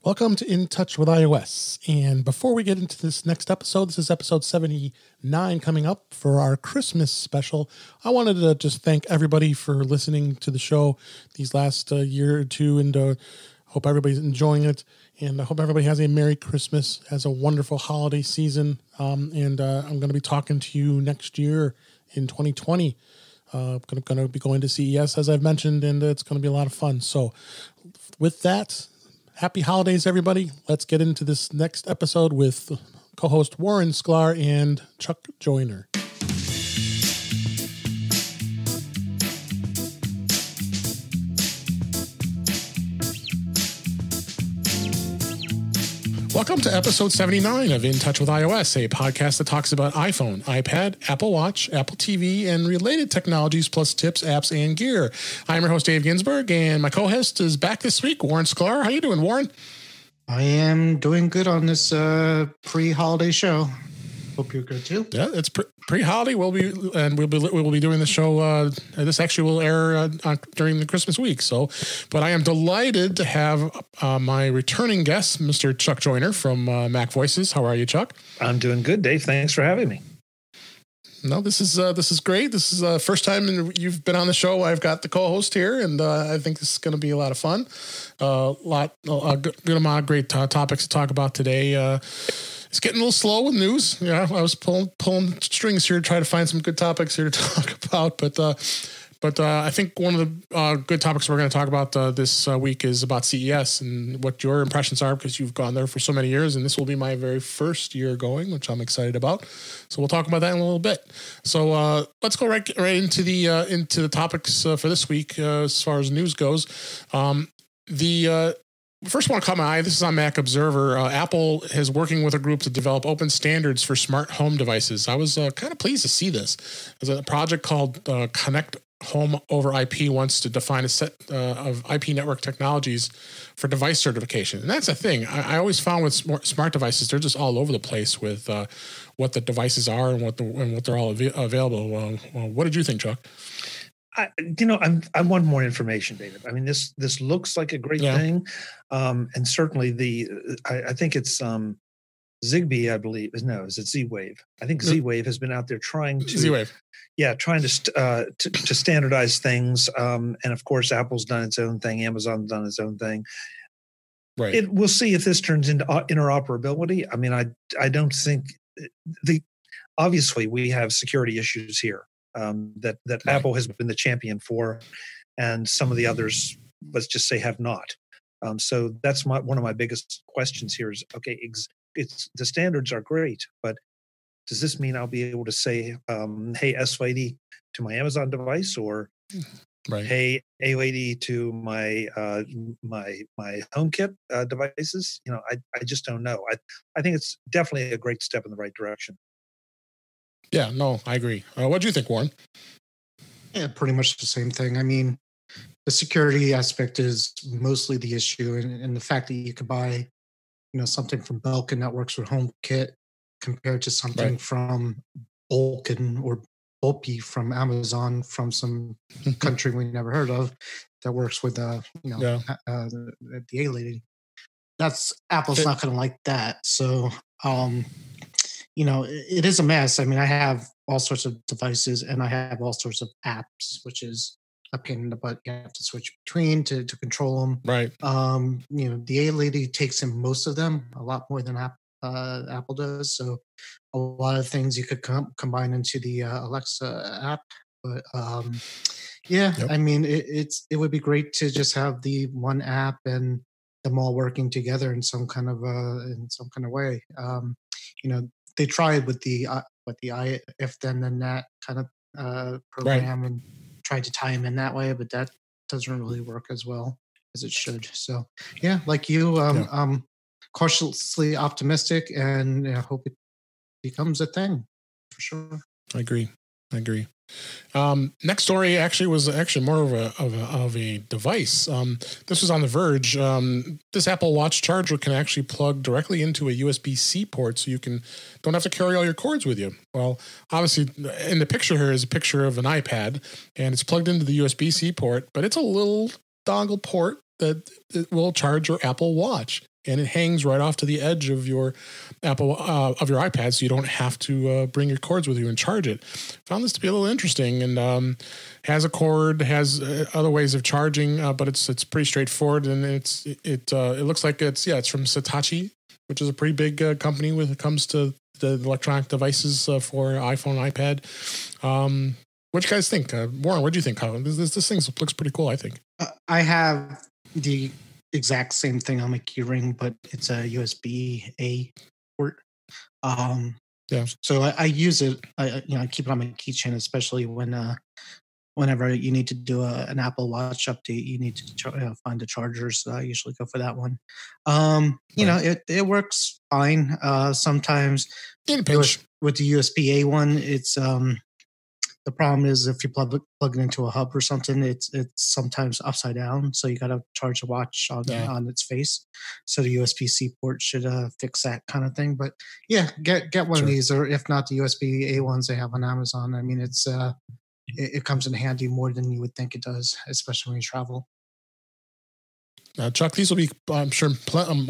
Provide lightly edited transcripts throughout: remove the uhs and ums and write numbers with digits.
Welcome to In Touch with iOS. And before we get into this next episode, this is episode 79 coming up for our Christmas special. I wanted to just thank everybody for listening to the show these last year or two, and hope everybody's enjoying it. And I hope everybody has a Merry Christmas, has a wonderful holiday season. I'm going to be talking to you next year in 2020. I'm going to be going to CES, as I've mentioned, and it's going to be a lot of fun. So with that, happy holidays, everybody. Let's get into this next episode with co-host Warren Sklar and Chuck Joyner. Welcome to episode 79 of In Touch with iOS, a podcast that talks about iPhone, iPad, Apple Watch, Apple TV, and related technologies, plus tips, apps, and gear. I'm your host, Dave Ginsburg, and my co-host is back this week, Warren Sklar. How you doing, Warren? I am doing good on this pre-holiday show. Hope you're good too. Yeah, it's pre-holiday. We'll be doing the show. This actually will air during the Christmas week. So, but I am delighted to have my returning guest, Mr. Chuck Joyner from MacVoices. How are you, Chuck? I'm doing good, Dave. Thanks for having me. No, this is great. This is the first time you've been on the show. I've got the co-host here, and I think this is going to be a lot of fun. A good amount of great topics to talk about today. It's getting a little slow with news. Yeah, I was pulling strings here to try to find some good topics here to talk about. But I think one of the good topics we're going to talk about this week is about CES and what your impressions are, because you've gone there for so many years, and this will be my very first year going, which I'm excited about. So we'll talk about that in a little bit. So let's go right into the topics for this week as far as news goes. First one caught my eye. This is on Mac Observer. Apple is working with a group to develop open standards for smart home devices. I was kind of pleased to see this. There's a project called Connect Home over IP wants to define a set of IP network technologies for device certification. And that's the thing. I always found with smart devices, they're just all over the place with what the devices are and what they're all available. What did you think, Chuck? I want more information, David. I mean, this looks like a great thing, and certainly I think it's Zigbee, I believe. No, is it Z-Wave? I think Z-Wave has been out there trying to standardize things, and of course, Apple's done its own thing, Amazon's done its own thing. Right. We'll see if this turns into interoperability. I mean, I don't think obviously we have security issues here. That right. Apple has been the champion for, and some of the others, let's just say, have not. So that's one of my biggest questions here is, okay, the standards are great, but does this mean I'll be able to say, hey, S-Lady to my Amazon device, or right. Hey, A-Lady to my HomeKit devices? I just don't know. I think it's definitely a great step in the right direction. Yeah, no, I agree. What do you think, Warren? Yeah, pretty much the same thing. I mean, the security aspect is mostly the issue, and the fact that you could buy, something from Belkin that works with HomeKit compared to something right. from Bolkin or Bulpy from Amazon from some country we never heard of that works with the A-Lady. That's Apple's not going to like that. So. It is a mess. I mean, I have all sorts of devices and I have all sorts of apps, which is a pain in the butt. You have to switch between to control them. Right. The A-Lady takes in most of them, a lot more than Apple does. So a lot of things you could combine into the Alexa app. But I mean, it would be great to just have the one app and them all working together in some kind of way. They tried with the if then that kind of program right. and tried to tie them in that way, but that doesn't really work as well as it should. So yeah, like you, I'm cautiously optimistic and hope it becomes a thing for sure. I agree. Next story was more of a device. This was on The Verge. This Apple Watch charger can actually plug directly into a USB-C port, so you don't have to carry all your cords with you. Well, obviously, in the picture here is a picture of an iPad, and it's plugged into the USB-C port, but it's a little dongle port that it will charge your Apple Watch. and it hangs right off to the edge of your Apple of your iPad, so you don't have to bring your cords with you and charge it. Found this to be a little interesting, and has a cord, has other ways of charging, but it's pretty straightforward, and it looks like it's from Hitachi, which is a pretty big company when it comes to the electronic devices for iPhone, iPad. What do you guys think? Warren, what do you think? This thing looks pretty cool, I think. I have the exact same thing on my keyring, but it's a USB-A port. So I use it. I keep it on my keychain, especially whenever you need to do an Apple Watch update. You need to find the chargers. So I usually go for that one. It works fine. Sometimes with the USB-A one, it's the problem is if you plug it into a hub or something, it's sometimes upside down. So you got to charge the watch on its face. So the USB-C port should fix that kind of thing. But yeah, get one of these, or if not the USB-A ones they have on Amazon. I mean, it comes in handy more than you would think it does, especially when you travel. Chuck, these will be, I'm sure,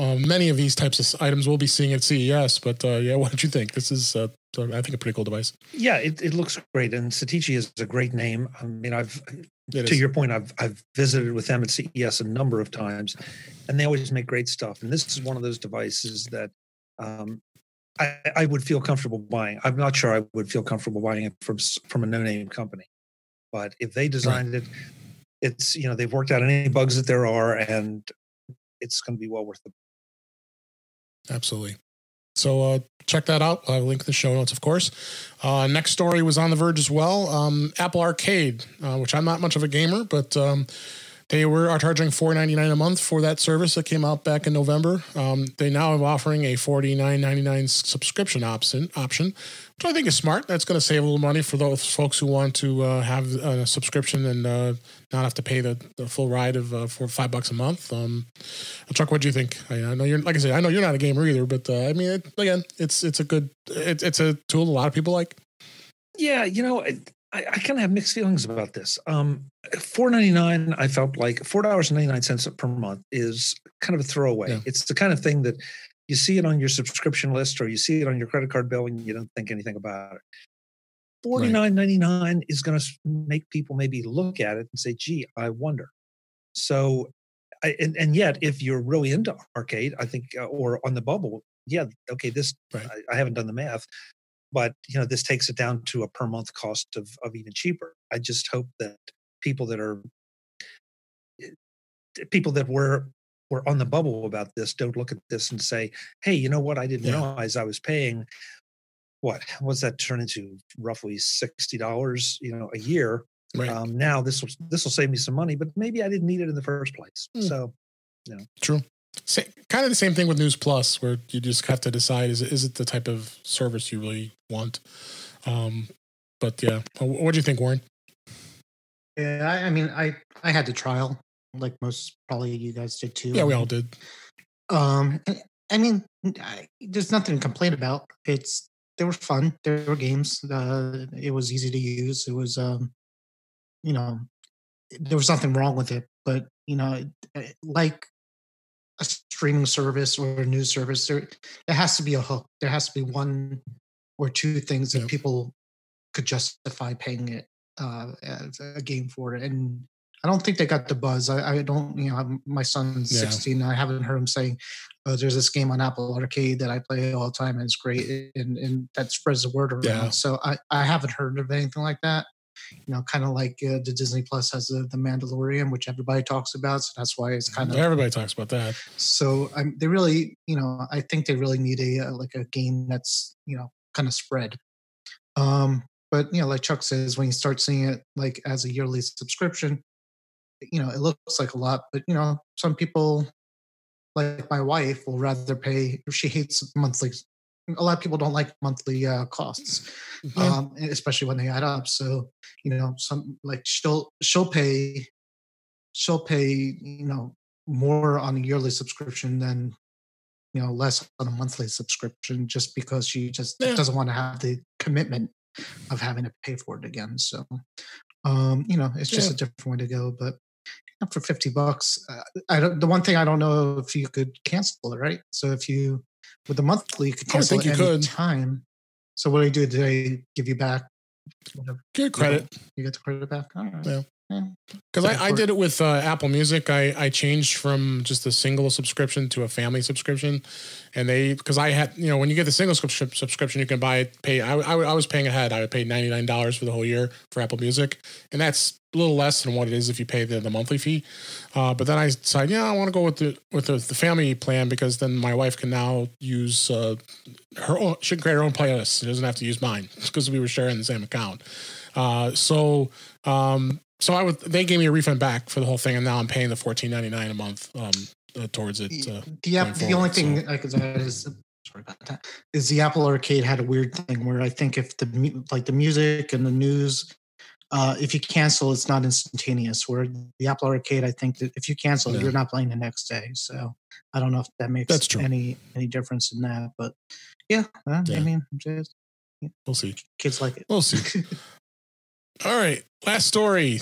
many of these types of items we'll be seeing at CES. But what did you think? This is, I think, a pretty cool device. Yeah, it looks great, and Hitachi is a great name. I mean, your point, I've visited with them at CES a number of times, and they always make great stuff. And this is one of those devices that I would feel comfortable buying. I'm not sure I would feel comfortable buying it from a no-name company, but if they designed it. It's, they've worked out any bugs that there are, and it's going to be well worth it. Absolutely. So check that out. I'll link in the show notes, of course. Next story was on The Verge as well. Apple Arcade, which I'm not much of a gamer, but they are charging $4.99 a month for that service that came out back in November. They now are offering a $49.99 subscription option, which I think is smart. That's going to save a little money for those folks who want to have a subscription and not have to pay the full ride of for $5 a month. Chuck, what do you think? I know you're, like I said, I know you're not a gamer either, but I mean, it's a good, it's a tool a lot of people like. Yeah, I kind of have mixed feelings about this. $4.99, I felt like $4.99 per month is kind of a throwaway. Yeah. It's the kind of thing that you see it on your subscription list or you see it on your credit card bill and you don't think anything about it. $49.99 is going to make people maybe look at it and say, gee, I wonder. So, and yet, if you're really into arcade, I think, or on the bubble, yeah, okay, this, I haven't done the math. But, this takes it down to a per month cost of even cheaper. I just hope that people that were on the bubble about this don't look at this and say, hey, you know what? I didn't realize I was paying, what was that turn into, roughly $60, a year. Right. Now this will save me some money, but maybe I didn't need it in the first place. So, True. Kind of the same thing with News Plus, where you just have to decide, is it the type of service you really want? But yeah, what do you think, Warren? Yeah, I mean, I had the trial, like most probably you guys did too. Yeah, we all did. I mean, there's nothing to complain about. They were fun. They were games. It was easy to use. It was, there was nothing wrong with it. But like a streaming service or a news service, there has to be a hook. There has to be one or two things that people could justify paying it as a game for it. And I don't think they got the buzz. I don't, my son's 16. I haven't heard him saying, oh, there's this game on Apple Arcade that I play all the time and it's great. And that spreads the word around. Yeah. So I haven't heard of anything like that. Kind of like the Disney Plus has the Mandalorian, which everybody talks about. So that's why it's kind of everybody talks about that. So they really, I think they really need a game that's kind of spread. But like Chuck says, when you start seeing it like as a yearly subscription, it looks like a lot. But some people, like my wife, will rather pay. She hates monthly. A lot of people don't like monthly costs, especially when they add up. So, some like she'll pay, more on a yearly subscription than, less on a monthly subscription, just because she just doesn't want to have the commitment of having to pay for it again. So, it's just a different way to go. But for $50. The one thing I don't know if you could cancel it, right? So if you with the monthly, you could cancel it any time. So what do? Do they give you back? Whatever. Get credit. You get the credit back. All right. Yeah. Because I did it with Apple Music. I changed from just a single subscription to a family subscription, and because I had, when you get the single subscription, you can pay. I was paying ahead. I would pay $99 for the whole year for Apple Music, and that's a little less than what it is if you pay the monthly fee. But then I decided, I want to go with the family plan, because then my wife can now use her own. She can create her own playlist. She doesn't have to use mine, because we were sharing the same account. So they gave me a refund back for the whole thing, and now I'm paying the $14.99 a month towards it. The only thing I could add is, sorry about that, is the Apple Arcade had a weird thing where I think if the music and the news, if you cancel, it's not instantaneous. Where the Apple Arcade, I think that if you cancel, you're not playing the next day. So I don't know if that makes any difference in that, but I mean, we'll see. Kids like it. We'll see. All right. Last story.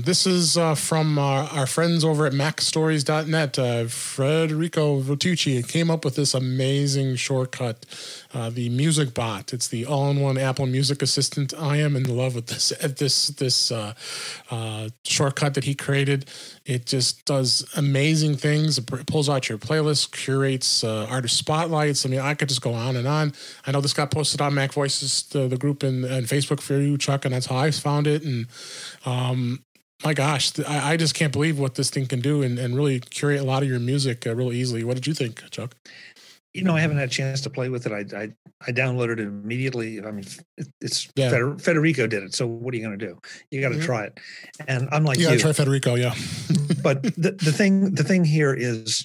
This is from our friends over at MacStories.net. Federico Rotucci came up with this amazing shortcut, the Music Bot. It's the all-in-one Apple Music Assistant. I am in love with this shortcut that he created. It just does amazing things. It pulls out your playlist, curates artist spotlights. I mean, I could just go on and on. I know this got posted on MacVoices, the group and Facebook for you, Chuck, and that's how I found it. And my gosh, I just can't believe what this thing can do and really curate a lot of your music real easily. What did you think, Chuck? I haven't had a chance to play with it. I downloaded it immediately. I mean, Federico did it. So what are you going to do? You got to try it. And I'm like, you got to try Federico, yeah. But the thing here is,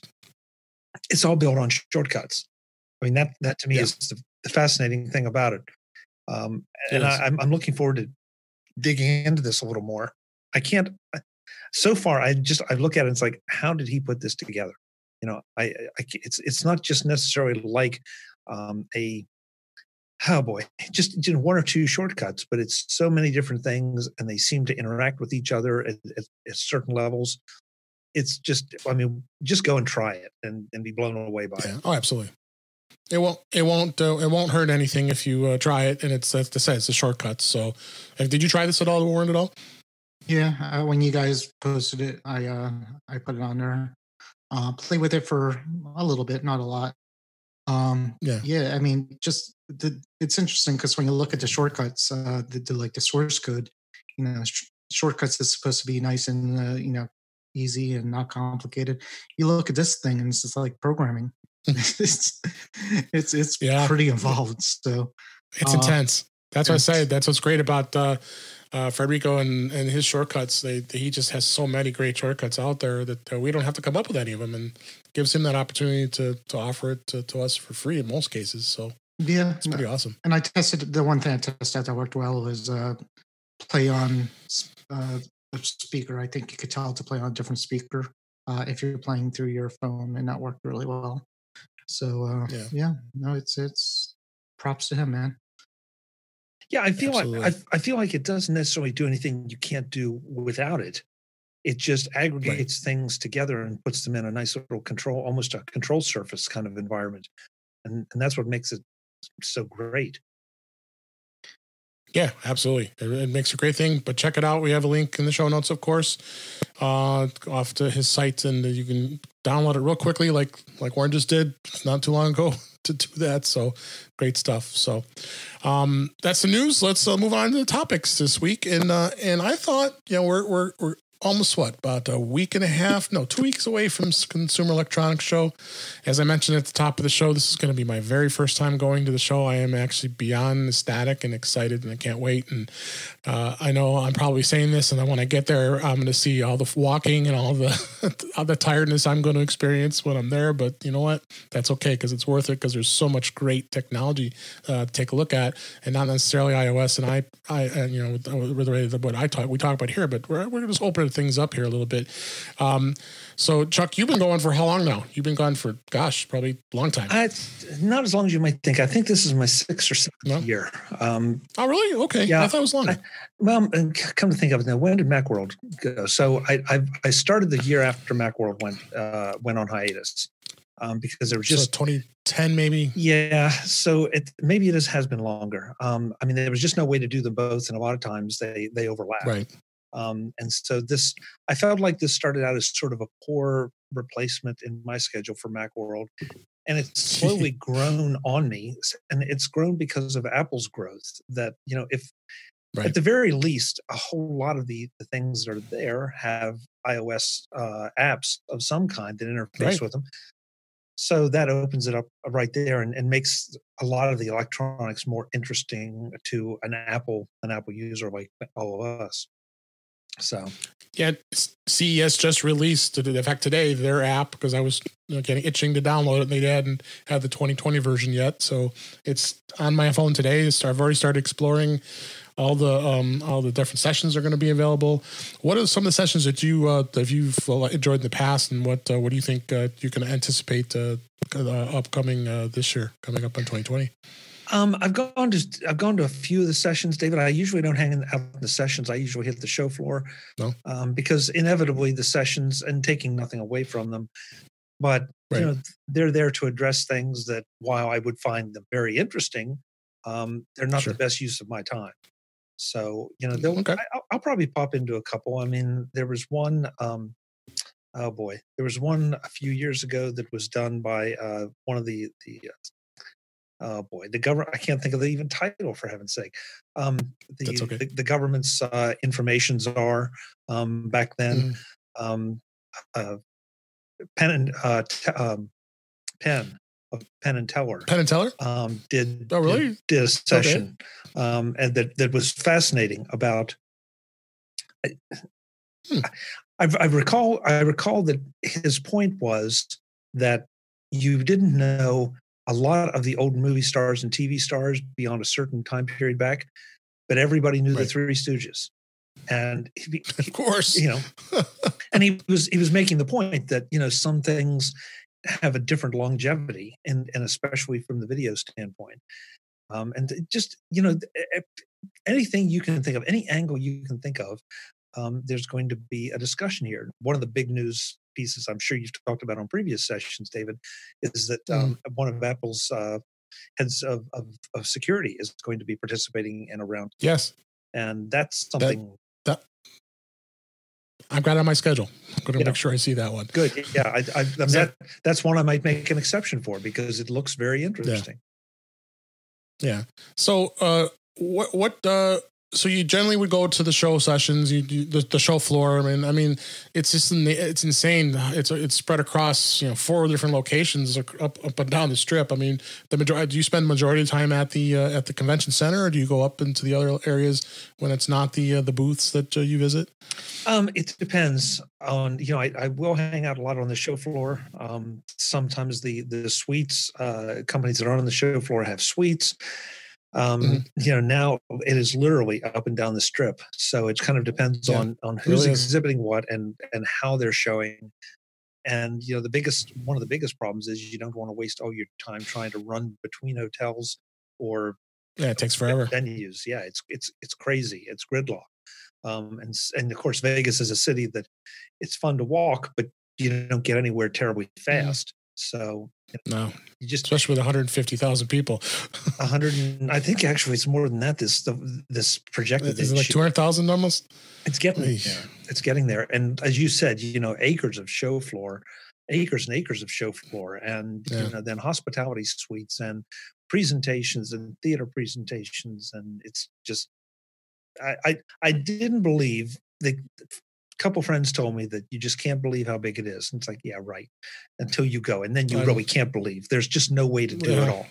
it's all built on shortcuts. I mean, that to me is the fascinating thing about it. And I'm looking forward to digging into this a little more. So far, I look at it and it's like, how did he put this together? It's not just necessarily like just one or two shortcuts, but it's so many different things, and they seem to interact with each other at certain levels. It's just, just go and try it and be blown away by it. Oh, absolutely. It won't hurt anything if you try it, and it's a shortcut. So, did you try this at all, Warren, at all? Yeah, when you guys posted it, I put it on there. Play with it for a little bit, not a lot. Yeah. I mean, it's interesting because when you look at the shortcuts, the source code, shortcuts is supposed to be nice and easy and not complicated. You look at this thing and it's just like programming. it's pretty involved. So it's intense. That's what I say. That's what's great about Federico and his shortcuts. He just has so many great shortcuts out there that we don't have to come up with any of them, and gives him that opportunity to offer it to us for free in most cases. So it's pretty awesome. And I tested, the one thing I tested that worked well was play on a speaker. I think you could tell to play on a different speaker if you're playing through your phone, and that worked really well. So it's props to him, man. Yeah, I feel like it doesn't necessarily do anything you can't do without it. It just aggregates things together and puts them in a nice little control, almost a control surface kind of environment, and that's what makes it so great. Yeah, absolutely. It makes a great thing. But check it out. We have a link in the show notes, of course, off to his site, and you can download it real quickly, like Warren just did not too long ago to do that. So great stuff. So that's the news. Let's move on to the topics this week. And I thought, we're almost about a week and a half, 2 weeks away from Consumer Electronics Show. As I mentioned at the top of the show, this is going to be my very first time going to the show. I am actually beyond ecstatic and excited, and I can't wait. And I know I'm probably saying this, and then when I get there, I'm going to see all the walking and all the tiredness I'm going to experience when I'm there. But you know what? That's okay, because it's worth it, because there's so much great technology to take a look at, and not necessarily iOS and we talk about here, but we're just open started things up here a little bit. So Chuck, you've been going for how long now? You've been gone for, gosh, probably a long time. Not as long as you might think. I think this is my 6th or 7th year. Oh, really? Okay. Yeah, I thought it was longer. Well, come to think of it now, when did Macworld go? So I started the year after Macworld went on hiatus. Because there was just 2010 maybe. Yeah, so maybe it has been longer. I mean, there was just no way to do them both, and a lot of times they overlap. Right. And so I felt like this started out as sort of a poor replacement in my schedule for Macworld, and it's slowly grown on me, and it's grown because of Apple's growth. That if at the very least, a whole lot of the things that are there have iOS apps of some kind that interface with them. So that opens it up right there and makes a lot of the electronics more interesting to an Apple user like all of us. So, yeah, CES just released, in fact, today, their app, because I was getting itching to download it. They hadn't had the 2020 version yet, so it's on my phone today. I've already started exploring all the different sessions are going to be available. What are some of the sessions that you've enjoyed in the past, and what do you think you can anticipate upcoming this year, coming up in 2020? I've gone to a few of the sessions, David. I usually don't hang out in the sessions. I usually hit the show floor, because inevitably the sessions, and taking nothing away from them, but they're there to address things that, while I would find them very interesting, they're not the best use of my time. So I'll probably pop into a couple. I mean, there was one. There was one a few years ago that was done by one of the government. I can't think of the even title, for heaven's sake. The government's information czar back then. Penn and Teller. Penn and Teller did a session, and that was fascinating about. I recall that his point was that you didn't know a lot of the old movie stars and TV stars beyond a certain time period back, but everybody knew the Three Stooges, and of course, and he was making the point that some things have a different longevity, and especially from the video standpoint, and just anything you can think of, any angle you can think of, there's going to be a discussion here. One of the big news pieces I'm sure you've talked about on previous sessions, David, is that one of Apple's heads of security is going to be participating in a round. Yes, and that's something that I've got on my schedule. I'm going to make sure I see that one. Good. Yeah, that's one I might make an exception for, because it looks very interesting. Yeah. So, so you generally would go to the show sessions, you do the show floor. I mean, it's just it's insane. It's spread across 4 different locations up and down the strip. I mean, do you spend majority of the time at the convention center, or do you go up into the other areas when it's not the booths that you visit? It depends on I will hang out a lot on the show floor. Sometimes the suites companies that are on the show floor have suites. Now it is literally up and down the strip, so it kind of depends on who's exhibiting what and how they're showing. And one of the biggest problems is you don't want to waste all your time trying to run between hotels or it takes forever venues. Yeah, it's crazy. It's gridlock. And of course Vegas is a city that it's fun to walk, but you don't get anywhere terribly fast. So no, especially with 150,000 people. 100, I think actually it's more than that. This projected is it like 200,000 almost. It's getting there. It's getting there, and as you said, acres of show floor, acres and acres of show floor, and then hospitality suites and presentations and theater presentations, and it's just I didn't believe the. Couple friends told me that you just can't believe how big it is. And it's like, yeah, right. Until you go, and then you really can't believe. There's just no way to do it all.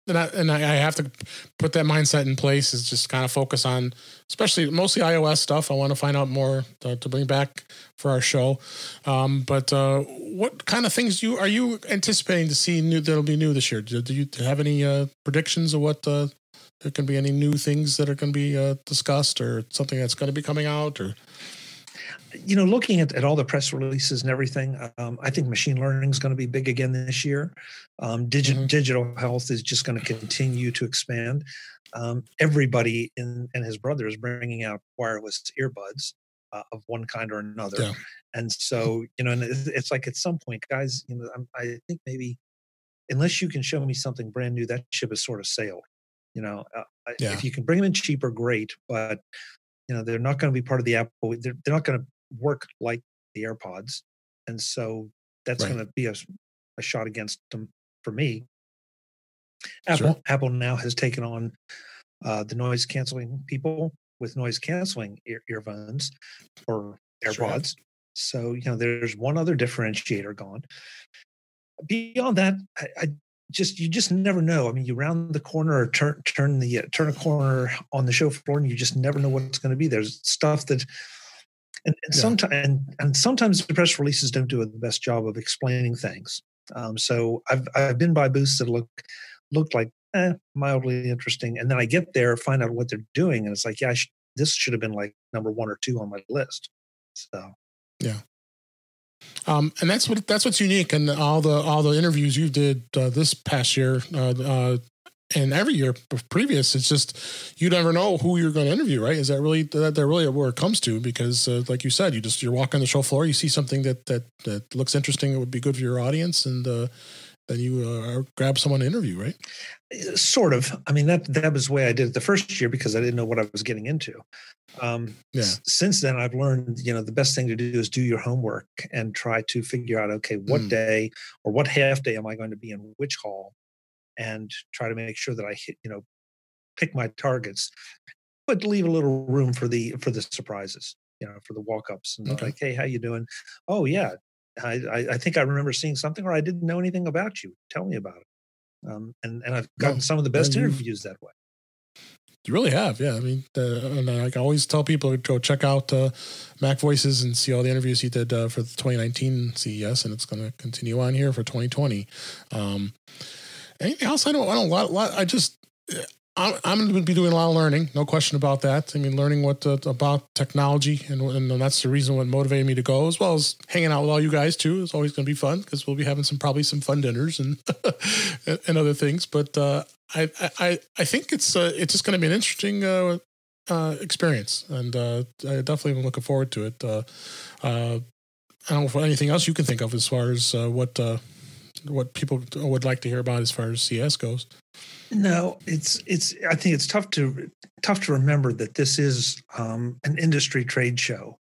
And I have to put that mindset in place, is just kind of focus on, mostly iOS stuff. I want to find out more to bring back for our show. But what kind of things are you anticipating to see that'll be new this year? Do you have any predictions of what there can be any new things that are going to be discussed, or something that's going to be coming out, or? looking at all the press releases and everything, I think machine learning is going to be big again this year. Digital health is just going to continue to expand. Everybody and his brother is bringing out wireless earbuds of one kind or another. Yeah. And so, and it's like at some point, guys, I think maybe unless you can show me something brand new, that ship has sort of sailed. If you can bring them in cheaper, great. But, they're not going to be part of the Apple. They're not going to work like the AirPods. And so that's going to be a shot against them for me. Apple now has taken on the noise canceling people with noise canceling earphones or AirPods. So, there's one other differentiator gone. Beyond that, you just never know. I mean, you round the corner or turn a corner on the show floor, and you just never know what's going to be. There's stuff that, sometimes the press releases don't do the best job of explaining things. So I've been by booths that looked like mildly interesting, and then I get there, find out what they're doing, and it's like, this should have been like number 1 or 2 on my list. So yeah. And that's what's unique, and all the interviews you did this past year and every year previous. It's just you never know who you're going to interview, right? Is that really where it comes to? Because like you said, you're walking the show floor, you see something that looks interesting, it would be good for your audience, and then you grab someone to interview, right? Sort of. I mean, that was the way I did it the first year because I didn't know what I was getting into. Since then, I've learned, the best thing to do is do your homework and try to figure out, okay, what day or what half day am I going to be in which hall, and try to make sure that I hit, pick my targets, but leave a little room for the surprises, for the walk-ups and like, hey, how you doing? Oh yeah, I think I remember seeing something, or I didn't know anything about you. Tell me about it. And I've gotten some of the best interviews that way. You really have, yeah. I mean, and I always tell people to go check out MacVoices and see all the interviews he did for the 2019 CES, and it's going to continue on here for 2020. Anything else? I'm going to be doing a lot of learning, no question about that. I mean, learning about technology, and that's the reason what motivated me to go, as well as hanging out with all you guys too. It's always going to be fun because we'll be having probably some fun dinners and and other things. But I think it's just going to be an interesting experience, and I definitely am looking forward to it. I don't know if anything else you can think of as far as what people would like to hear about as far as CS goes. No, it's. I think it's tough to remember that this is an industry trade show.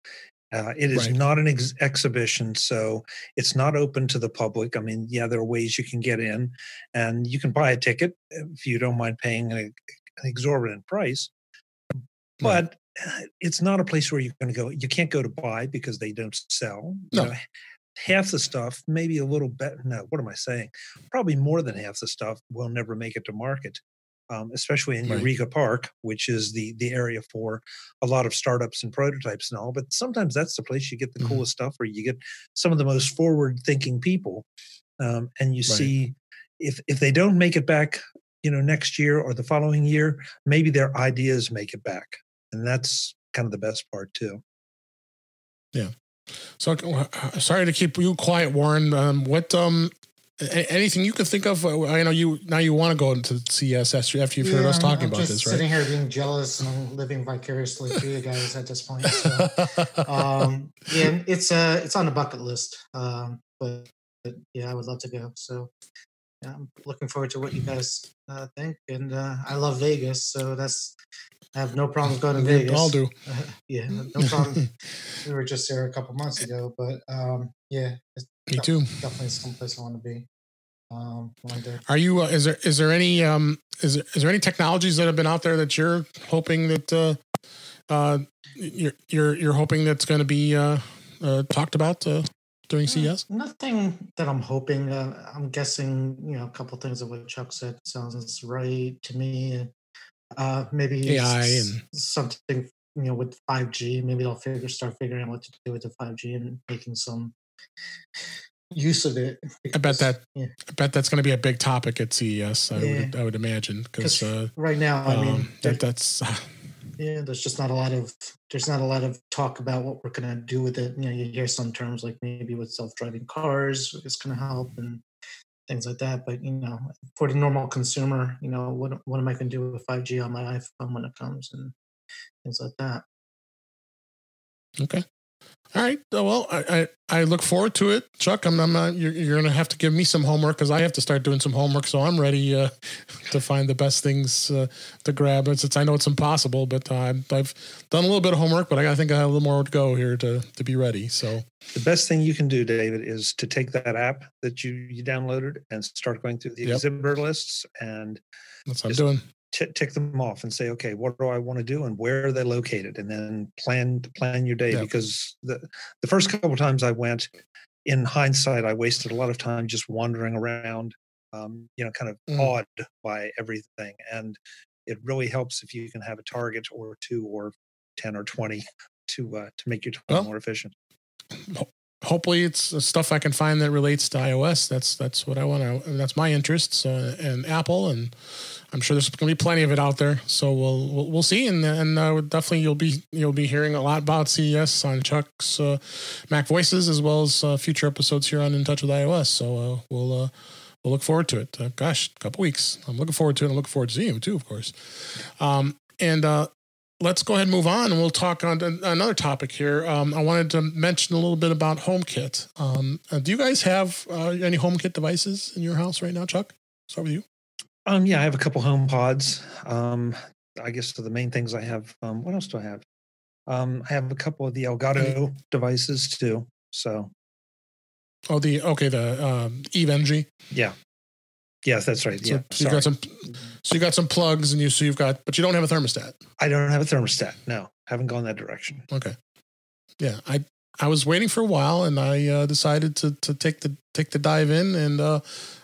It is not an exhibition, so it's not open to the public. I mean, there are ways you can get in, and you can buy a ticket if you don't mind paying an exorbitant price. But it's not a place where you're going to go. You can't go to buy because they don't sell. No. Half the stuff, maybe a little better. No, what am I saying? Probably more than half the stuff will never make it to market, especially in Eureka Park, which is the area for a lot of startups and prototypes and all. But sometimes that's the place you get the coolest stuff, or you get some of the most forward-thinking people. And you see, if they don't make it back, next year or the following year, maybe their ideas make it back, and that's kind of the best part too. Yeah. So sorry to keep you quiet, Warren. Anything you can think of? I know you want to go into CS after you've heard us talking about this, right? Sitting here being jealous and I'm living vicariously through you guys at this point. So, it's on the bucket list. But I would love to go. So I'm looking forward to what you guys think. And I love Vegas, so I have no problem going to Vegas. We all do. No problem. We were just there a couple months ago, but me too. Definitely someplace I want to be. One day. Are you? Is there any technologies that have been out there that you're hoping that you're hoping that's going to be talked about during CES? Nothing that I'm hoping. I'm guessing a couple things of what Chuck said sounds right to me. Maybe AI and something with 5G. Maybe they'll start figuring out what to do with the 5G and making some use of it. Because, I bet that's going to be a big topic at CES. I would imagine because right now, I mean, that's Yeah, there's not a lot of talk about what we're gonna do with it. You hear some terms like maybe with self-driving cars, it's gonna help and things like that. But for the normal consumer, what am I gonna do with 5G on my iPhone when it comes and things like that? Okay. All right. Well, I look forward to it, Chuck. You're going to have to give me some homework because I have to start doing some homework. So I'm ready to find the best things to grab. I know it's impossible, but I've done a little bit of homework, but I think I have a little more to go here to be ready. So the best thing you can do, David, is to take that app that you downloaded and start going through the exhibitor lists, and that's what I'm doing. Tick them off and say, okay, what do I want to do and where are they located? And then plan your day, because the first couple of times I went, in hindsight, I wasted a lot of time just wandering around, kind of awed by everything. And it really helps if you can have a target or 2 or 10 or 20 to make your time more efficient. Hopefully it's stuff I can find that relates to iOS. That's what I want to. That's my interests and Apple, and I'm sure there's going to be plenty of it out there. So we'll see, and definitely you'll be hearing a lot about CES on Chuck's MacVoices, as well as future episodes here on In Touch with iOS. So we'll look forward to it. A couple weeks. I'm looking forward to it. I'm looking forward to seeing you too, of course. Let's go ahead and move on, and we'll talk on another topic here. I wanted to mention a little bit about HomeKit. Do you guys have any HomeKit devices in your house right now, Chuck? Start with you. Yeah, I have a couple HomePods. I guess the main things I have. What else do I have? I have a couple of the Elgato devices too. So. the Eve Energy. Yeah. Yes, that's right. Yeah. So you got some plugs, and but you don't have a thermostat. I don't have a thermostat. No, haven't gone that direction. Okay. Yeah, I was waiting for a while, and I decided to take the dive in, and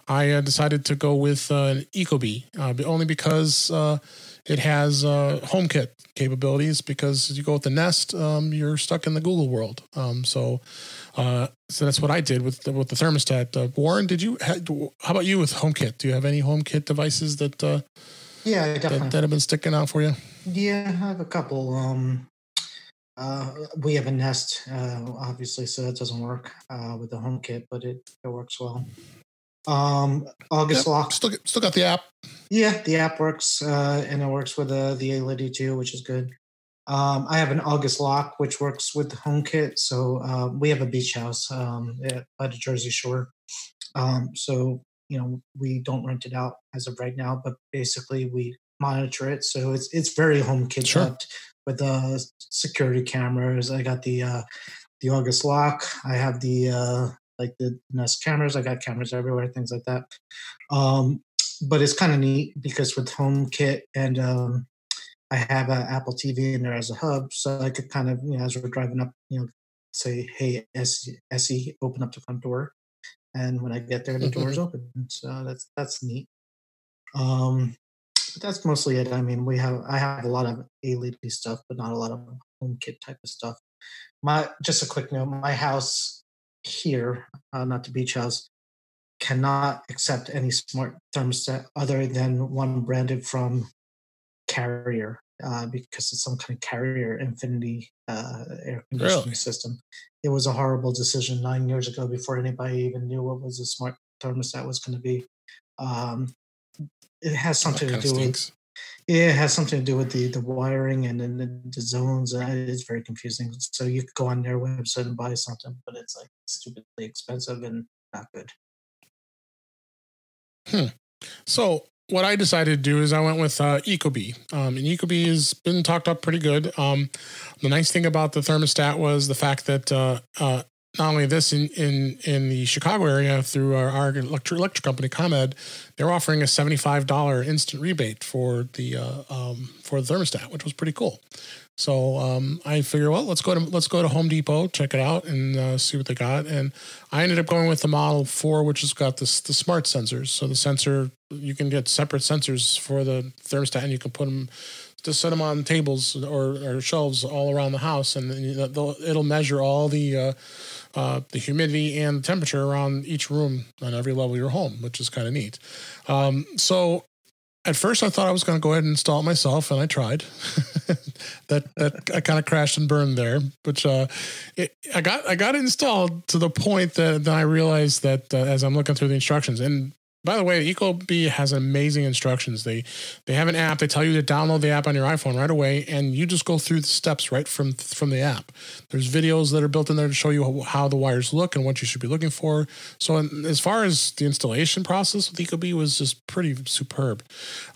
I decided to go with an Ecobee, only because it has HomeKit capabilities. Because as you go with the Nest, you're stuck in the Google world. So that's what I did with the thermostat. Warren, how about you with HomeKit? Do you have any HomeKit devices that definitely that have been sticking out for you? Yeah, I have a couple. We have a Nest, obviously, so that doesn't work with the HomeKit, but it works well. August Lock. Still got the app. Yeah, the app works, and it works with the A-Lady too, which is good. I have an August Lock, which works with the HomeKit. So we have a beach house by the Jersey Shore. So we don't rent it out as of right now, but basically we monitor it. So it's very HomeKit with security cameras. I got the August Lock. I have the Nest cameras. I got cameras everywhere, things like that. But it's kind of neat because with HomeKit and I have an Apple TV in there as a hub, so I could kind of, as we're driving up, say, "Hey, Essie, open up the front door," and when I get there, the door is open. So that's neat. But that's mostly it. I mean, I have a lot of A-Lady stuff, but not a lot of HomeKit type of stuff. Just a quick note: my house here, not the beach house, cannot accept any smart thermostat other than one branded from Carrier, because it's some kind of Carrier Infinity air conditioning system. It was a horrible decision 9 years ago before anybody even knew what was a smart thermostat was going to be. It has something to do with the wiring and then the zones. It's very confusing. So you could go on their website and buy something, but it's like stupidly expensive and not good. So what I decided to do is I went with Ecobee. And Ecobee has been talked up pretty good. The nice thing about the thermostat was the fact that not only this in the Chicago area through our electric company ComEd, they're offering a $75 instant rebate for the thermostat, which was pretty cool. So I figure, well, let's go to Home Depot, check it out, and see what they got. And I ended up going with the Model 4, which has got the smart sensors. So the sensor, you can get separate sensors for the thermostat, and you can put them, just set them on tables or shelves all around the house, and it'll measure all the humidity and the temperature around each room on every level of your home, which is kind of neat. So at first I thought I was going to go ahead and install it myself, and I tried. that I kind of crashed and burned there, but I got it installed to the point that then I realized that as I'm looking through the instructions, and by the way, Ecobee has amazing instructions. They have an app. They tell you to download the app on your iPhone right away, and you just go through the steps right from the app. There's videos that are built in there to show you how the wires look and what you should be looking for. So as far as the installation process with Ecobee was just pretty superb.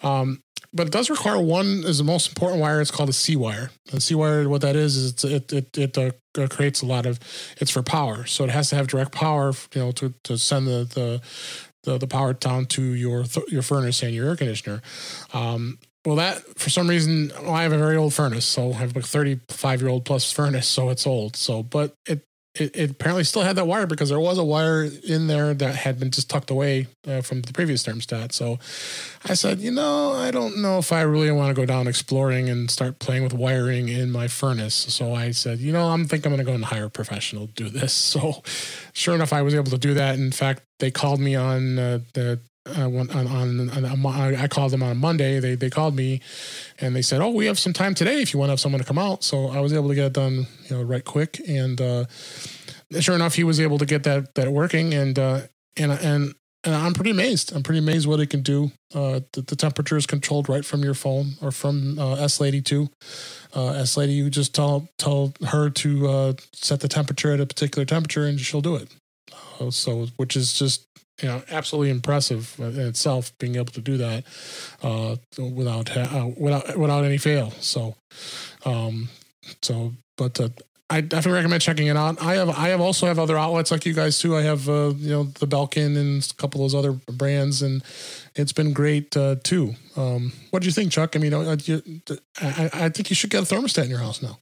But it does require one is the most important wire. It's called a C wire. And C wire, what that is it creates a lot of. It's for power, so it has to have direct power, to send the power down to your furnace and your air conditioner. Well, that for some reason, I have a very old furnace, so I have a 35-year-old plus furnace, so it's old. So, but it apparently still had that wire because there was a wire in there that had been just tucked away from the previous thermostat. So I said, I don't know if I really want to go down exploring and start playing with wiring in my furnace. So I said, I'm going to go and hire a professional to do this. So sure enough, I was able to do that. In fact, they called me on I called them on a Monday. They called me and they said, "Oh, we have some time today if you want to have someone to come out." So I was able to get it done, right quick. And sure enough, he was able to get that working. And I'm pretty amazed. I'm pretty amazed what it can do. The temperature is controlled right from your phone or from S-Lady too. S-Lady, you just tell her to set the temperature at a particular temperature, and she'll do it. So, which is just absolutely impressive in itself, being able to do that without any fail. So, but I definitely recommend checking it out. I also have other outlets like you guys too. I have the Belkin and a couple of those other brands, and it's been great too. What do you think, Chuck? I mean, I think you should get a thermostat in your house now.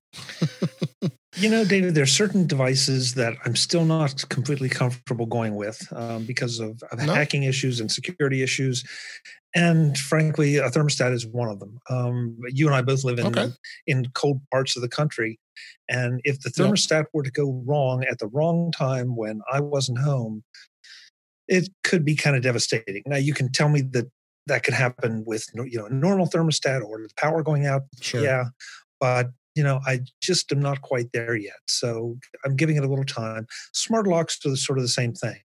David, there are certain devices that I'm still not completely comfortable going with because of hacking issues and security issues. And frankly, a thermostat is one of them. You and I both live in cold parts of the country. And if the thermostat were to go wrong at the wrong time when I wasn't home, it could be kind of devastating. Now, you can tell me that could happen with a normal thermostat or the power going out. Sure. Yeah. But I just am not quite there yet. So I'm giving it a little time. Smart locks are sort of the same thing.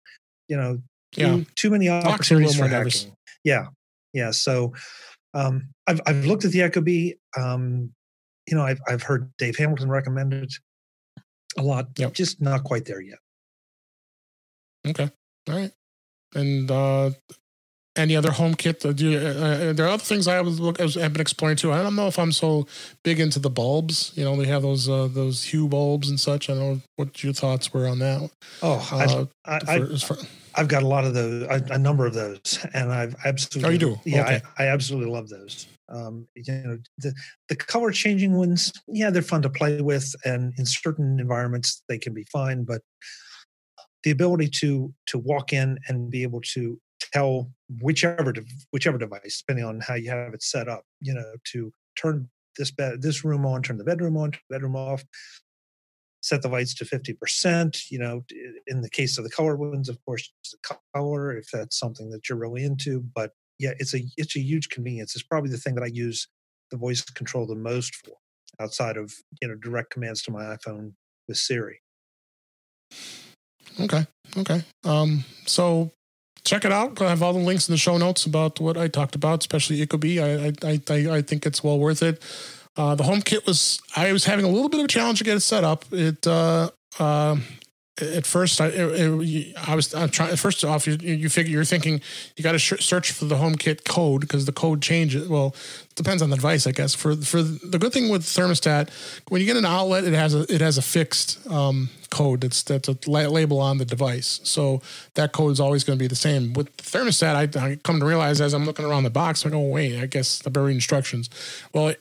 Too many opportunities for hacking. Yeah. So I've looked at the Ecobee. I've heard Dave Hamilton recommend it a lot. Yep. Just not quite there yet. Okay. All right. And any other HomeKit? There are other things I've been exploring too. I don't know if I'm so big into the bulbs. They have those Hue bulbs and such. I don't know what your thoughts were on that. Oh, I've got a lot of those, a number of those, and I've absolutely. Oh, you do? Yeah, okay. I absolutely love those. The color changing ones, they're fun to play with, and in certain environments they can be fine. But the ability to walk in and be able to tell whichever device, depending on how you have it set up, to turn this room on, turn the bedroom on, turn the bedroom off, set the lights to 50%. In the case of the color ones, of course, it's the color if that's something that you're really into. But yeah, it's a huge convenience. It's probably the thing that I use the voice control the most for, outside of direct commands to my iPhone with Siri. Okay. So check it out. I have all the links in the show notes about what I talked about, especially Ecobee. I think it's well worth it. The HomeKit I was having a little bit of a challenge to get it set up. At first, I'm trying. First off, you're thinking you got to search for the HomeKit code because the code changes. Well, it depends on the device, I guess. For the good thing with thermostat, when you get an outlet, it has a fixed code that's a label on the device. So that code is always going to be the same. With the thermostat, I come to realize as I'm looking around the box, I go, wait, I guess the buried instructions. Well,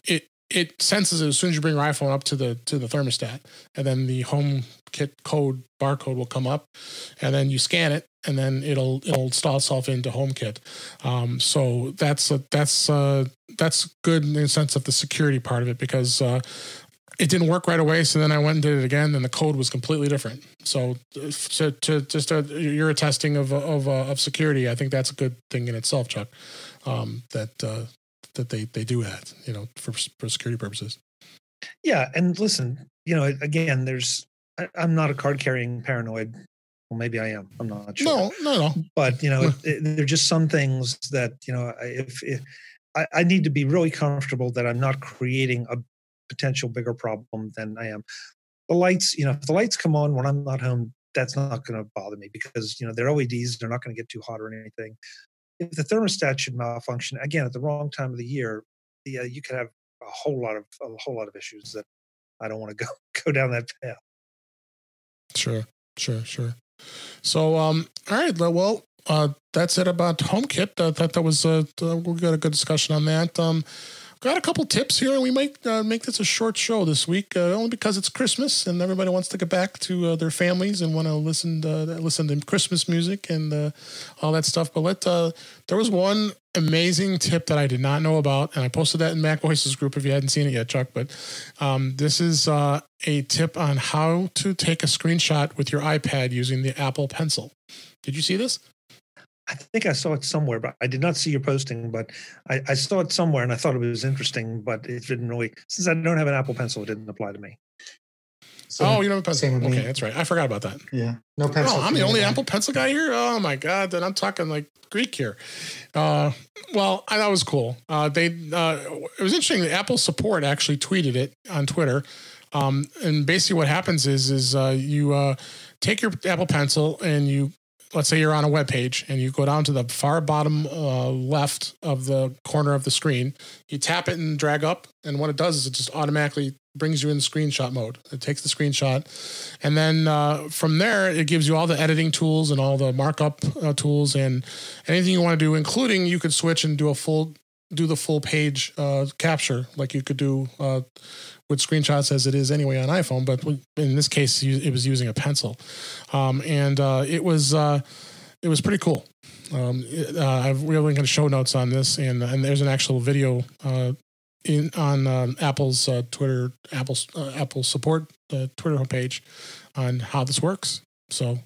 it senses it as soon as you bring your iPhone up to the thermostat, and then the HomeKit code barcode will come up, and then you scan it, and then it'll install itself into HomeKit. So that's good in the sense of the security part of it, because it didn't work right away. So then I went and did it again, and the code was completely different. So you're attesting of security. I think that's a good thing in itself, Chuck. That that they do that, for security purposes. Yeah, and listen, again, I'm not a card carrying paranoid. Well, maybe I am. I'm not sure. No. But there are just some things that if I need to be really comfortable that I'm not creating a potential bigger problem than I am. The lights, if the lights come on when I'm not home, that's not going to bother me because they're LEDs. They're not going to get too hot or anything. If the thermostat should malfunction again at the wrong time of the year, you could have a whole lot of issues that I don't want to go down that path. Sure. So, all right. Well, that's it about HomeKit. That was we got a good discussion on that. Got a couple tips here, and we might make this a short show this week, only because it's Christmas and everybody wants to get back to their families and want to listen to Christmas music and all that stuff. But there was one amazing tip that I did not know about, and I posted that in MacVoices group if you hadn't seen it yet, Chuck. But this is a tip on how to take a screenshot with your iPad using the Apple Pencil. Did you see this? I think I saw it somewhere, but I did not see your posting, but I saw it somewhere and I thought it was interesting, but it didn't really, since I don't have an Apple Pencil, it didn't apply to me. So, you don't have a pencil. Okay, that's right. I forgot about that. Yeah. No pencil. Oh, I'm the only Apple Pencil guy here? Oh my God. Then I'm talking like Greek here. Well, I thought it was cool. It was interesting. The Apple support actually tweeted it on Twitter. And basically what happens is you take your Apple Pencil and let's say you're on a web page and you go down to the far bottom left of the corner of the screen. You tap it and drag up, and what it does is it just automatically brings you in screenshot mode. It takes the screenshot, and then from there it gives you all the editing tools and all the markup tools and anything you want to do, including you could switch and do the full page capture like you could do with screenshots as it is anyway on iPhone, but in this case, it was using a pencil, and it was pretty cool. We're linking to show notes on this, and there's an actual video on Apple's Twitter, Apple support Twitter homepage on how this works. So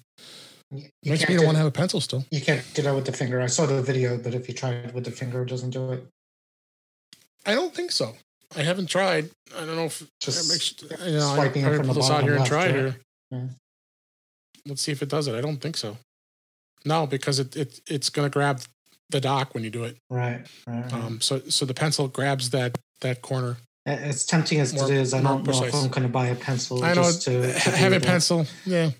makes me don't want to have a pencil still. You can't do that with the finger. I saw the video, but if you try it with the finger, it doesn't do it. I don't think so. I haven't tried. I don't know if just swiping it from the bottom here left, and try right? here. Yeah. Let's see if it does it. I don't think so. No, because it's going to grab the dock when you do it. Right. So the pencil grabs that corner. As tempting as it is, I don't know if I'm going to buy a pencil. I know to have a pencil. Yeah.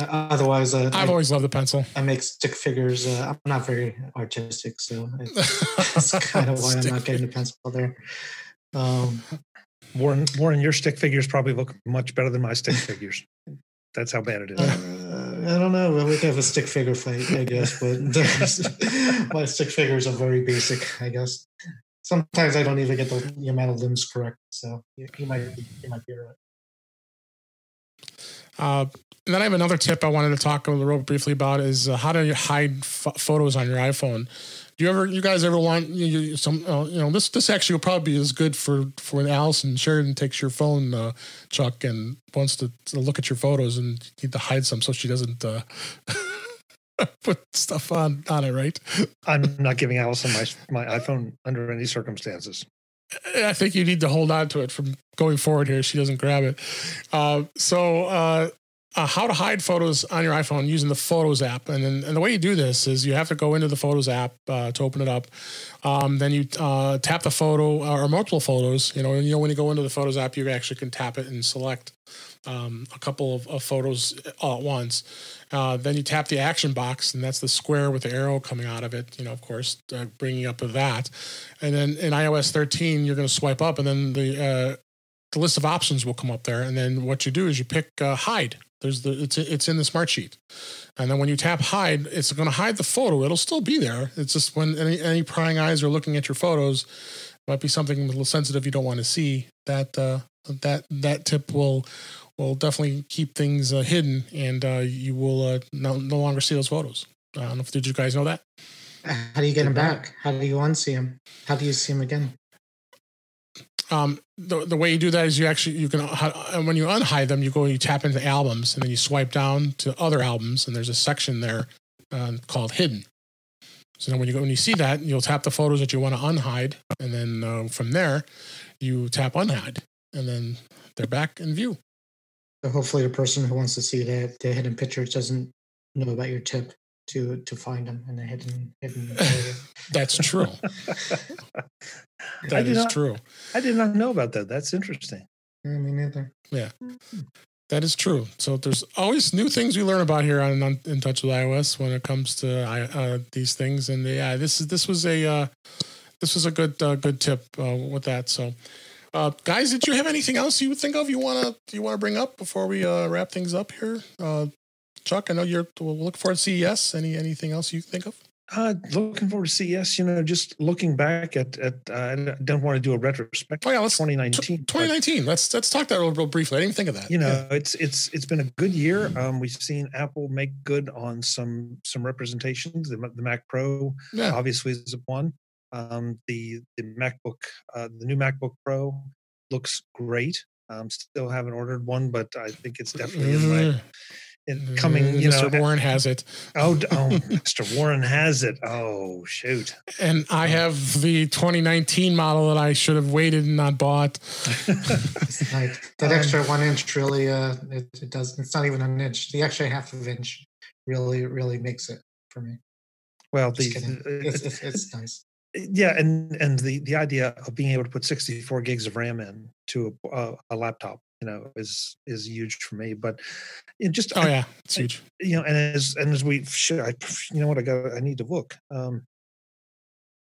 Otherwise, I've always loved the pencil. I make stick figures. I'm not very artistic, so that's kind of why I'm not getting a pencil there. Warren, your stick figures probably look much better than my stick figures. That's how bad it is. I don't know. We could have a stick figure fight, I guess, but my stick figures are very basic, I guess. Sometimes I don't even get the amount of limbs correct, so you might be right. And then I have another tip I wanted to talk a little briefly about is how to hide photos on your iPhone. Do you guys ever want this actually will probably be as good for when Allison Sheridan takes your phone, Chuck, and wants to look at your photos and you need to hide some so she doesn't put stuff on it, right? I'm not giving Allison my iPhone under any circumstances. I think you need to hold on to it from going forward here. She doesn't grab it. How to hide photos on your iPhone using the Photos app. And the way you do this is you have to go into the Photos app to open it up. Then you tap the photo or multiple photos. When you go into the Photos app, you actually can tap it and select a couple of photos all at once. Then you tap the action box, and that's the square with the arrow coming out of it, of course, bringing up with that. And then in iOS 13, you're going to swipe up, and then the list of options will come up there. And then what you do is you pick hide. It's in the smart sheet. And then when you tap hide, it's going to hide the photo. It'll still be there. It's just when any prying eyes are looking at your photos, might be something a little sensitive you don't want to see. That tip will definitely keep things hidden, and you will no longer see those photos. I don't know did you guys know that? How do you get them back? How do you unsee them? How do you see them again? The way you do that is you can when you unhide them, you tap into albums, and then you swipe down to other albums, and there's a section there called hidden. So then when you see that, you'll tap the photos that you want to unhide, and then from there, you tap unhide, and then they're back in view. So hopefully the person who wants to see the hidden pictures doesn't know about your tip to find them in the hidden area. That's true. That is true. I did not know about that. That's interesting. Me neither. Yeah. That is true. So there's always new things we learn about here on In Touch with iOS when it comes to these things. And yeah, this was a good tip with that. So, guys, did you have anything else you would think of you want to bring up before we wrap things up here? Chuck, I know we'll look forward to CES. Anything else you think of? Looking forward to CES. Just looking back at I don't want to do a retrospective. Oh yeah, let's 2019. 2019. Let's talk that real briefly. I didn't even think of that. It's been a good year. We've seen Apple make good on some representations. The Mac Pro obviously is one. The MacBook, the new MacBook Pro looks great. Still haven't ordered one, but I think it's definitely in my. Coming, Mr. Warren has it. Oh, Mr. Warren has it. Oh, shoot. And I have the 2019 model that I should have waited and not bought. That extra 1 inch really, it does. It's not even an inch. The extra half of inch really makes it for me. Well, it's nice. Yeah, and the idea of being able to put 64 gigs of RAM in to a laptop, is huge for me. But it just it's huge. And as we I need to look.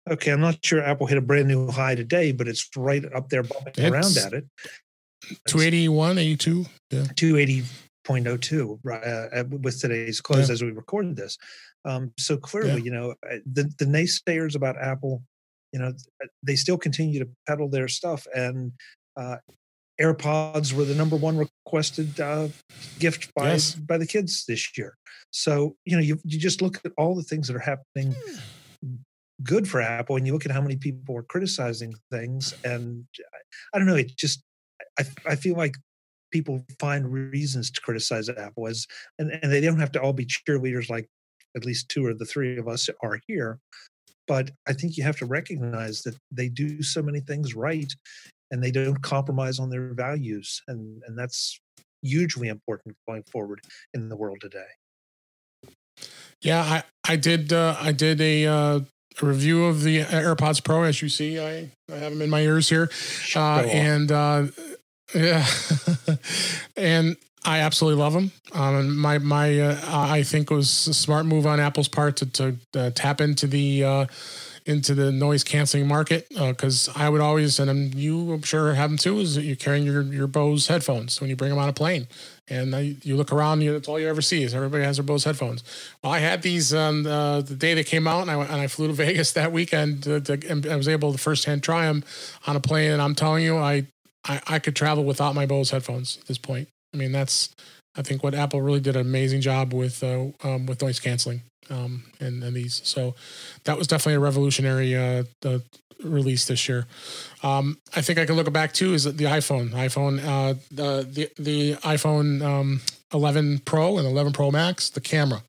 Okay, I'm not sure Apple hit a brand new high today, but it's right up there bumping around at it. 281, 82, yeah, 280.02 with today's close as we recorded this. So clearly, the naysayers about Apple, they still continue to peddle their stuff, and AirPods were the number one requested gift by the kids this year. So you just look at all the things that are happening good for Apple, and you look at how many people are criticizing things, and I don't know. It just I feel like people find reasons to criticize Apple and they don't have to all be cheerleaders like at least two or the three of us are here. But I think you have to recognize that they do so many things right, and they don't compromise on their values. And that's hugely important going forward in the world today. Yeah, I did a review of the AirPods Pro. As you see, I have them in my ears here. And I absolutely love them. I think it was a smart move on Apple's part to tap into the noise canceling market, because I would always, and I'm sure have them too, is that you're carrying your Bose headphones when you bring them on a plane, and you look around, that's all you ever see is everybody has their Bose headphones. Well, I had these on the day they came out, and I flew to Vegas that weekend, and I was able to firsthand try them on a plane, and I'm telling you, I could travel without my Bose headphones at this point. I mean, I think what Apple really did an amazing job with noise canceling and these. So that was definitely a revolutionary release this year. I think I can look back too is the iPhone, the iPhone 11 Pro and 11 Pro Max, the camera.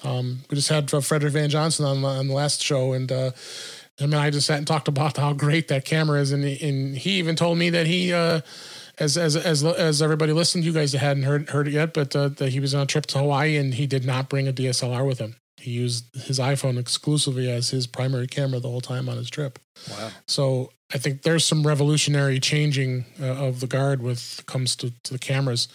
We just had Frederick Van Johnson on the last show, and I just sat and talked about how great that camera is, and he even told me that he. As everybody listened, you guys hadn't heard it yet, but that he was on a trip to Hawaii and he did not bring a DSLR with him. He used his iPhone exclusively as his primary camera the whole time on his trip. Wow! So I think there's some revolutionary changing of the guard with comes to the cameras.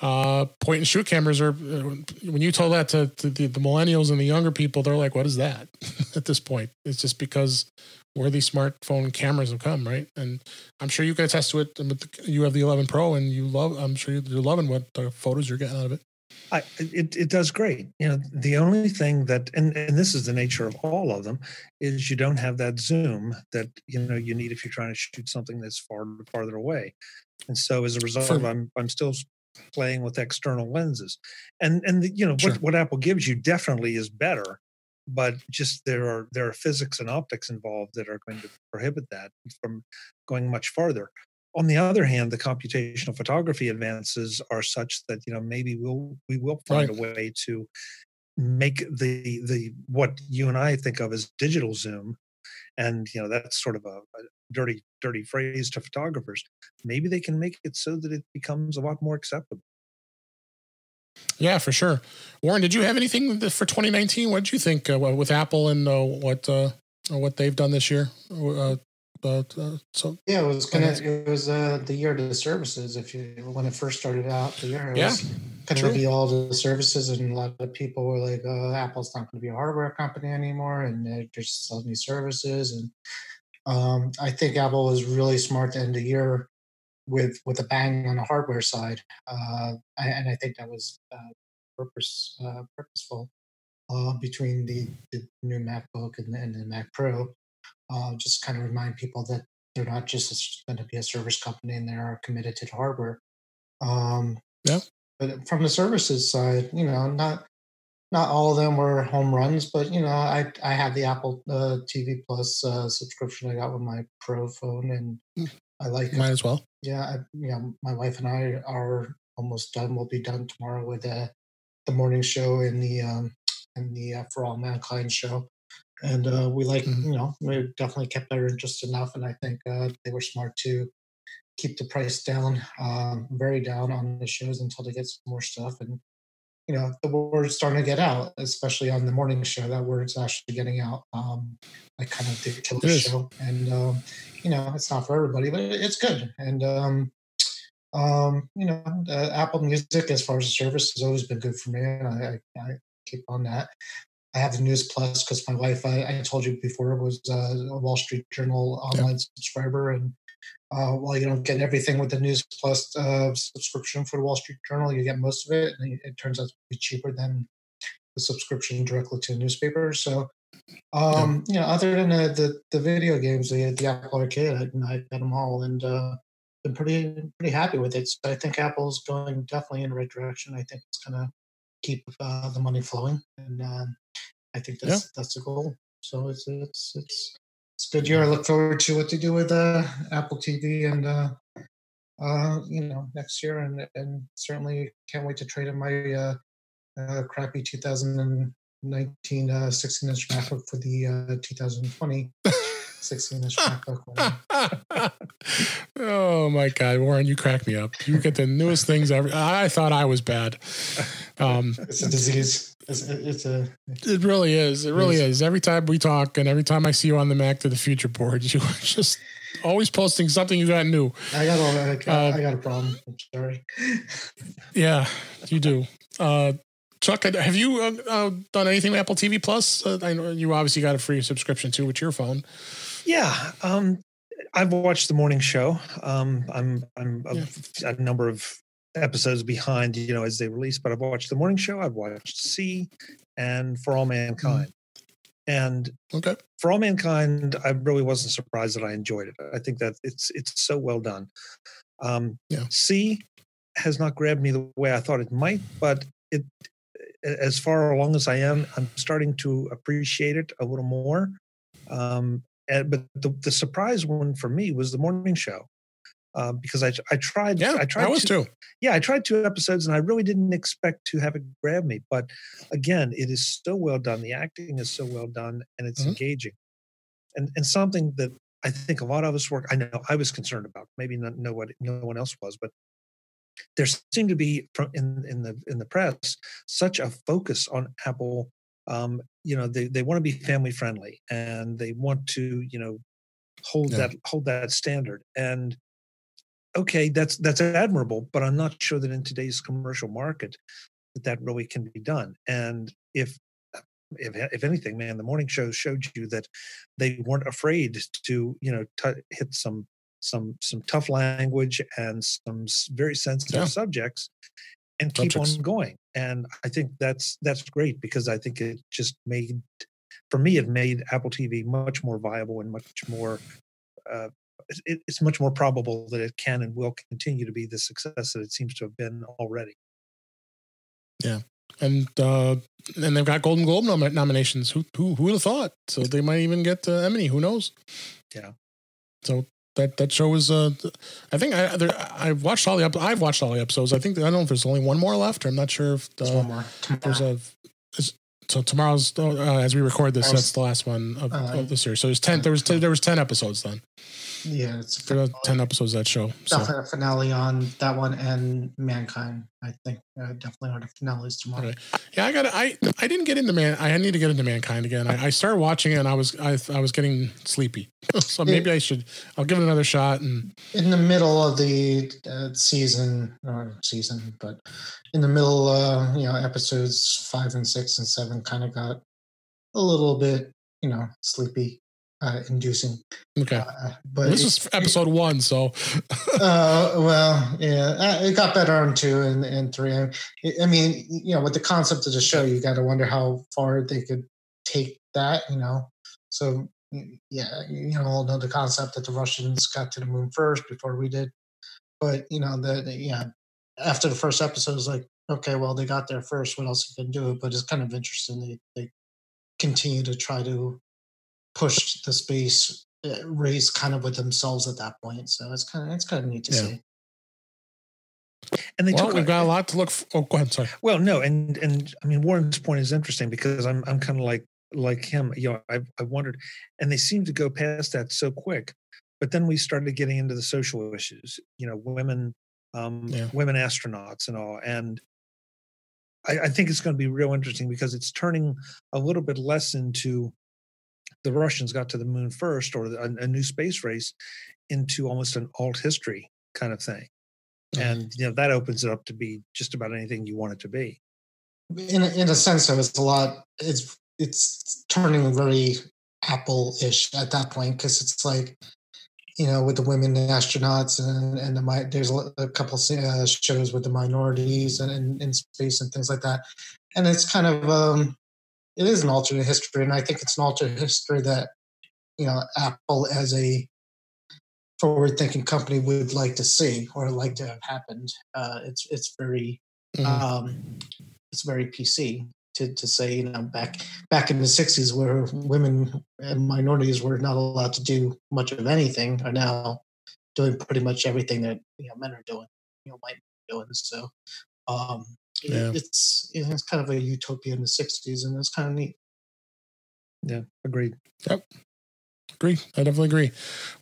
Point and shoot cameras are when you told that to the millennials and the younger people, they're like, "What is that?" At this point, it's just because where these smartphone cameras have come, right? And I'm sure you can attest to it. You have the 11 Pro, and I'm sure you're loving what the photos you're getting out of it. It does great. The only thing that, and this is the nature of all of them, is you don't have that zoom that you need if you're trying to shoot something that's farther away. And so as a result, I'm still playing with external lenses, and sure. what Apple gives you definitely is better. But just there are physics and optics involved that are going to prohibit that from going much farther. On the other hand, the computational photography advances are such that maybe we will find a way to make the what you and I think of as digital zoom, and that's sort of a dirty phrase to photographers. Maybe they can make it so that it becomes a lot more acceptable. Yeah, for sure. Warren, did you have anything for 2019? What did you think with Apple and what they've done this year? So yeah, it was the year of the services. When it first started out, the year it was going to be all the services, and a lot of people were like, Apple's not going to be a hardware company anymore, and they're just selling these services. And I think Apple was really smart to end the year with a bang on the hardware side, and I think that was purposeful between the new MacBook and the Mac Pro. Just kind of remind people that they're not just going to be a service company and they are committed to the hardware. But from the services side, not all of them were home runs, but I have the Apple TV Plus subscription I got with my Pro phone, and I like mine as well. Yeah, my wife and I are almost done. We'll be done tomorrow with the morning show and the For All Mankind show. And we we definitely kept our interest enough, and I think they were smart to keep the price down, very down on the shows until they get some more stuff. And the word's starting to get out, especially on the morning show. That word's actually getting out. Like kind of the killer show, and it's not for everybody, but it's good. And Apple Music, as far as the service, has always been good for me, and I keep on that. I have the News Plus because my wife, I told you before, was a Wall Street Journal online subscriber. And while you don't get everything with the News Plus subscription for the Wall Street Journal, you get most of it. And it turns out to be cheaper than the subscription directly to a newspaper. So, other than the video games, the Apple Arcade, I got them all, and been pretty happy with it. So I think Apple's going definitely in the right direction. I think it's going to keep the money flowing, and I think that's the goal. So it's a good year. I look forward to what to do with Apple TV and next year, and certainly can't wait to trade in my crappy 2019 16-inch MacBook for the 2020 16-inch MacBook. Oh my God, Warren, you crack me up. You get the newest things ever. I thought I was bad. It's a disease. It really is. It really is. Every time we talk and every time I see you on the Mac to the Future board, you are just always posting something you got new. I got all that. I got a problem. I'm sorry. Yeah, you do. Chuck, have you done anything with Apple TV Plus? I know you obviously got a free subscription too with your phone. Yeah, I've watched the morning show. I'm a number of episodes behind, as they release, but I've watched the morning show. I've watched C and For All Mankind. And For All Mankind, I really wasn't surprised that I enjoyed it. I think that it's so well done. C has not grabbed me the way I thought it might, but as far along as I am, I'm starting to appreciate it a little more. But the surprise one for me was the morning show. Because I tried. I was too. Yeah, I tried 2 episodes, and I really didn't expect to have it grab me. But again, it is so well done. The acting is so well done, and it's engaging. And something that I think a lot of us I know I was concerned about. Maybe no one else was, but there seemed to be in the press such a focus on Apple. They want to be family friendly, and they want to hold that standard. And okay, that's admirable, but I'm not sure that in today's commercial market that really can be done. And if anything, man, the morning show showed you that they weren't afraid to hit some tough language and some very sensitive subjects and keep on going. And I think that's great, because I think it just made Apple TV much more viable and much more. It's much more probable that it can and will continue to be the success that it seems to have been already. Yeah, and they've got Golden Globe nominations. Who would have thought? So they might even get Emmy. Who knows? Yeah. So that show is. I think I've watched all the episodes. I don't know if there's only one more left, or I'm not sure if there's one more. There's So tomorrow's as we record this, that's the last one of the series. So there's 10. There was 10 episodes then. Yeah, it's 10 episodes of that show. Definitely a finale on that one and Mankind. I think definitely are the finales tomorrow. Okay. Yeah, I didn't get into I need to get into Mankind again. I started watching it and I was getting sleepy. So maybe I'll give it another shot. And in the middle of the season, but in the middle, episodes 5 and 6 and 7 kind of got a little bit, sleepy. Inducing. Okay. But this was episode 1, so. It got better on 2 and 3. I mean, with the concept of the show, you got to wonder how far they could take that, So, all know the concept that the Russians got to the moon first before we did. But, after the first episode, it's like, okay, well, they got there first. What else can do? But it's kind of interesting. They continue to try to push the space race kind of with themselves at that point. So it's kind of neat to see. And we've got a lot to look for. Oh, go ahead. Sorry. Well, no. And I mean, Warren's point is interesting because I'm kind of like him, I wondered, and they seem to go past that so quick, but then we started getting into the social issues, women astronauts and all. And I think it's going to be real interesting because it's turning a little bit less into the Russians got to the moon first or a new space race into almost an alt history kind of thing. And, that opens it up to be just about anything you want it to be. In a sense, though, it's turning very Apple-ish at that point because it's like, with the women astronauts and there's a couple shows with the minorities and in space and things like that. And it's kind of, it is an alternate history, and I think it's an alternate history that, Apple as a forward-thinking company would like to see or like to have happened. It's very it's very PC to say, back in the 60s where women and minorities were not allowed to do much of anything are now doing pretty much everything that men are doing, might be doing. So it's kind of a utopia in the 60s, and it's kind of neat. Yeah, agreed. Yep. Agree. I definitely agree.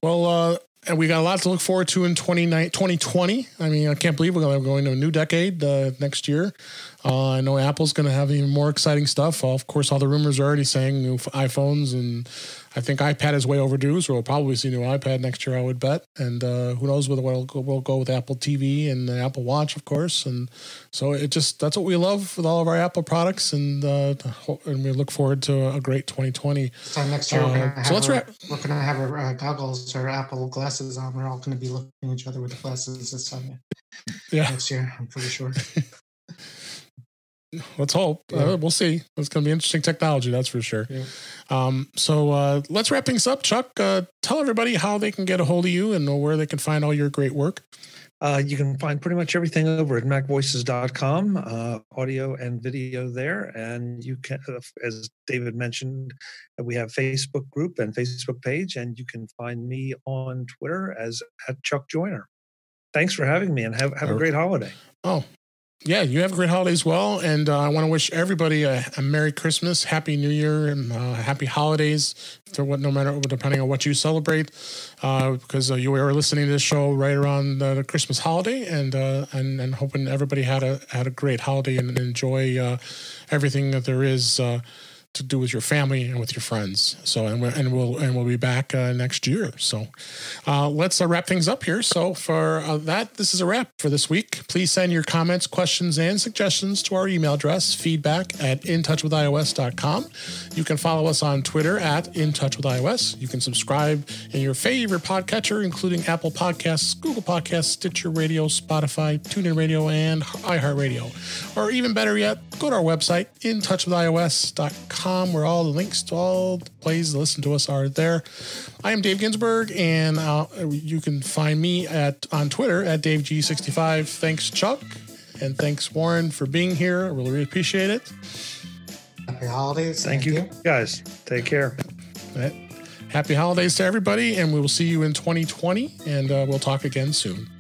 Well, and we got a lot to look forward to in 2020. I mean, I can't believe we're going to a new decade next year. I know Apple's going to have even more exciting stuff. Of course, all the rumors are already saying new iPhones, and I think iPad is way overdue, so we'll probably see a new iPad next year, I would bet. And who knows whether we'll go with Apple TV and the Apple Watch, of course. And so that's what we love with all of our Apple products, and we look forward to a great 2020. So next year, we're going to have our goggles or Apple glasses on. We're all going to be looking at each other with the glasses this time. Yeah. Next year, I'm pretty sure. Let's hope. Yeah. We'll see. It's going to be interesting technology, that's for sure. Yeah. So let's wrap things up. Chuck, tell everybody how they can get a hold of you and where they can find all your great work. You can find pretty much everything over at MacVoices.com, audio and video there. And you can, as David mentioned, we have Facebook group and Facebook page, and you can find me on Twitter as @ChuckJoyner. Thanks for having me, and have a great holiday. Oh, yeah, you have a great holiday as well. And I want to wish everybody a Merry Christmas, Happy New Year, and Happy Holidays, depending on what you celebrate, because you are listening to this show right around the Christmas holiday, and hoping everybody had a great holiday and enjoy everything that there is to do with your family and with your friends. So, and we'll be back next year. So, let's wrap things up here. So for this is a wrap for this week. Please send your comments, questions, and suggestions to our email address, feedback@intouchwithios.com. You can follow us on Twitter @intouchwithios. You can subscribe in your favorite podcatcher, including Apple Podcasts, Google Podcasts, Stitcher Radio, Spotify, TuneIn Radio, and iHeartRadio. Or even better yet, go to our website, intouchwithios.com, where all the links to all the plays to listen to us are there. I am Dave Ginsburg, and you can find me on Twitter @DaveG65. Thanks, Chuck, and thanks, Warren, for being here. I really appreciate it. Happy holidays. Thank you, guys. Take care. Happy holidays to everybody, and we will see you in 2020, and we'll talk again soon.